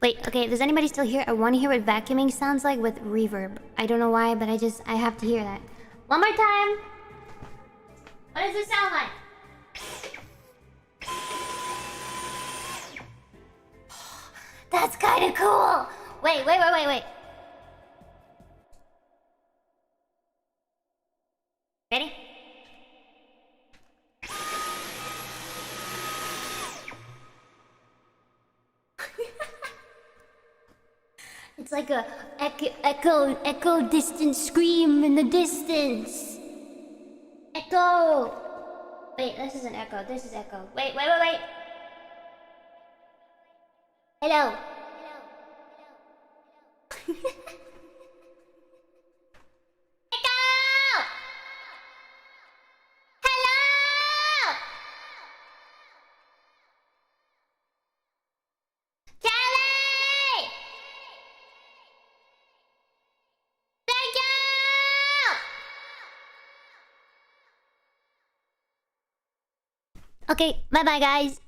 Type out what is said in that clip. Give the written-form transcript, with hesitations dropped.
Wait, okay, does anybody still hear? I want to hear what vacuuming sounds like with reverb. I don't know why, but I have to hear that. One more time! What does this sound like? That's kind of cool! Wait. Ready? It's like a echo distant scream in the distance. Echo! Wait, this isn't echo, this is echo. Wait. Hello. Echo! Hello! Kelly! Thank you! Okay, bye-bye guys.